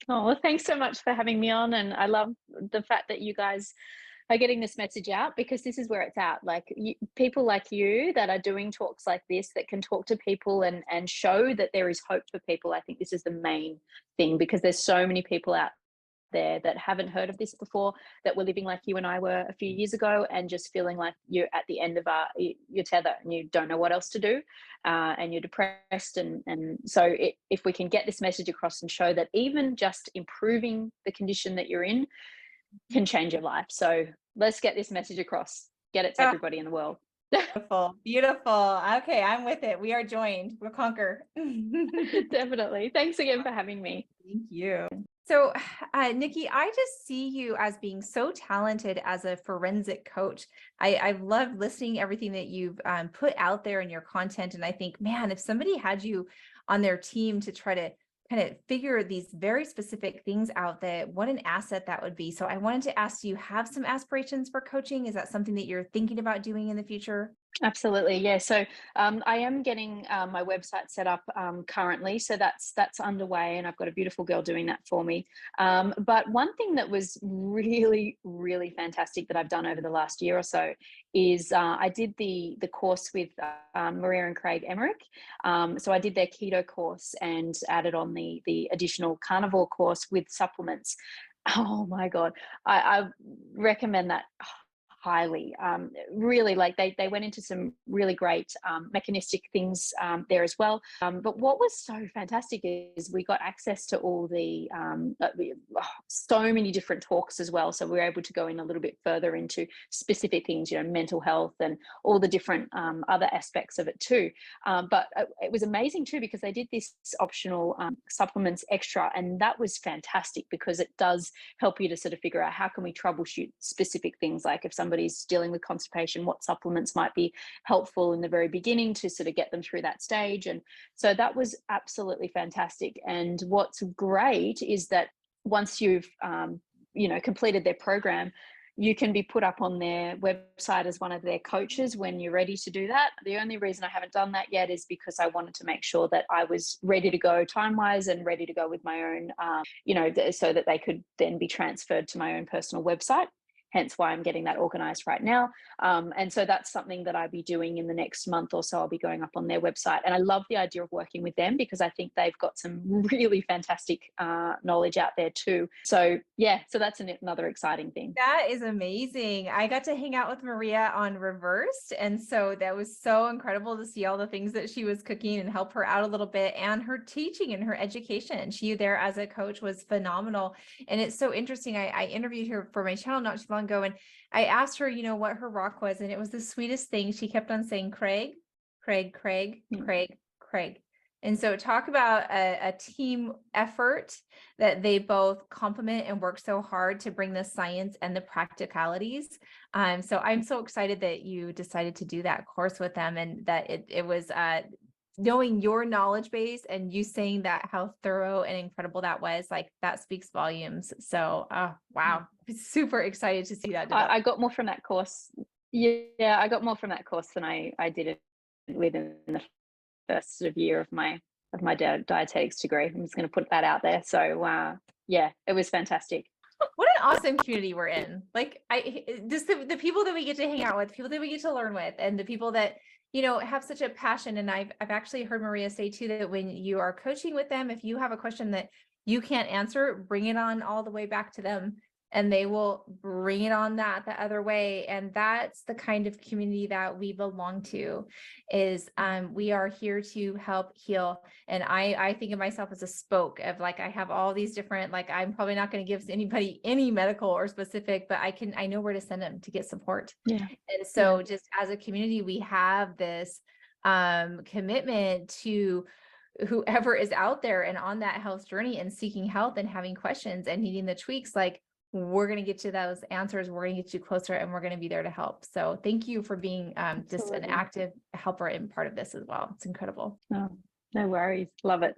Oh, well, thanks so much for having me on. And I love the fact that you guys are getting this message out, because this is where it's at. Like, people like you that are doing talks like this, that can talk to people and show that there is hope for people. I think this is the main thing, because there's so many people out there that haven't heard of this before, that were living like you and I were a few years ago, and just feeling like you're at the end of your tether, and you don't know what else to do, and you're depressed. And so if we can get this message across and show that even just improving the condition that you're in can change your life. So let's get this message across, get it to everybody in the world. Beautiful. Okay, I'm with it. We are joined. We'll conquer. Definitely. Thanks again for having me. Thank you. So, Nikki, I just see you as being so talented as a forensic coach. I've loved listening everything that you've put out there in your content. And I think, man, if somebody had you on their team to try to kind of figure these very specific things out, that what an asset that would be. So I wanted to ask, do you have some aspirations for coaching? Is that something that you're thinking about doing in the future? Absolutely, yeah. So I am getting my website set up currently, so that's underway, and I've got a beautiful girl doing that for me. But one thing that was really, really fantastic that I've done over the last year or so is I did the course with Maria and Craig Emmerich. So I did their keto course and added on the additional carnivore course with supplements. Oh my God, I recommend that highly. Really, like they went into some really great mechanistic things there as well. But what was so fantastic is we got access to all the so many different talks as well. So we were able to go in a little bit further into specific things, mental health and all the different other aspects of it too. But it was amazing too, because they did this optional supplements extra, and that was fantastic, because it does help you to sort of figure out how can we troubleshoot specific things, like if somebody's dealing with constipation, what supplements might be helpful in the very beginning to sort of get them through that stage. And so that was absolutely fantastic. And what's great is that once you've completed their program, you can be put up on their website as one of their coaches when you're ready to do that. The only reason I haven't done that yet is because I wanted to make sure that I was ready to go time-wise and ready to go with my own, so that they could then be transferred to my own personal website. hence why I'm getting that organized right now. And so that's something that I'll be doing in the next month or so. I'll be going up on their website. And I love the idea of working with them because I think they've got some really fantastic knowledge out there too. So yeah, so that's another exciting thing. That is amazing. I got to hang out with Maria on Reversed. And so that was so incredible to see all the things that she was cooking and help her out a little bit, and her teaching and her education. She there as a coach was phenomenal. And it's so interesting. I interviewed her for my channel not too long ago, and I asked her, what her rock was. And it was the sweetest thing. She kept on saying, Craig, Craig, Craig, Craig, Craig. And so talk about a team effort that they both complement and work so hard to bring the science and the practicalities. So I'm so excited that you decided to do that course with them, and that it was knowing your knowledge base and you saying that how thorough and incredible that was, like that speaks volumes. So wow, super excited to see that develop. I got more from that course. Yeah, I got more from that course than I did it within the first sort of year of my dietetics degree. I'm just going to put that out there. So yeah, it was fantastic. What an awesome community we're in. Like just the people that we get to hang out with, people that we get to learn with, and the people that have such a passion. And I've actually heard Maria say too that when you are coaching with them, if you have a question that you can't answer, bring it on all the way back to them, and they will bring it on the other way. And that's the kind of community that we belong to, is we are here to help heal. And I think of myself as a spoke of, like, I have all these different, like, I'm probably not going to give anybody any medical or specific, but I know where to send them to get support. Yeah. And so just as a community, we have this commitment to whoever is out there and on that health journey and seeking health and having questions and needing the tweaks. Like, we're going to get you those answers. We're going to get you closer, and we're going to be there to help. So thank you for being just an active helper and part of this as well. It's incredible. No worries. Love it.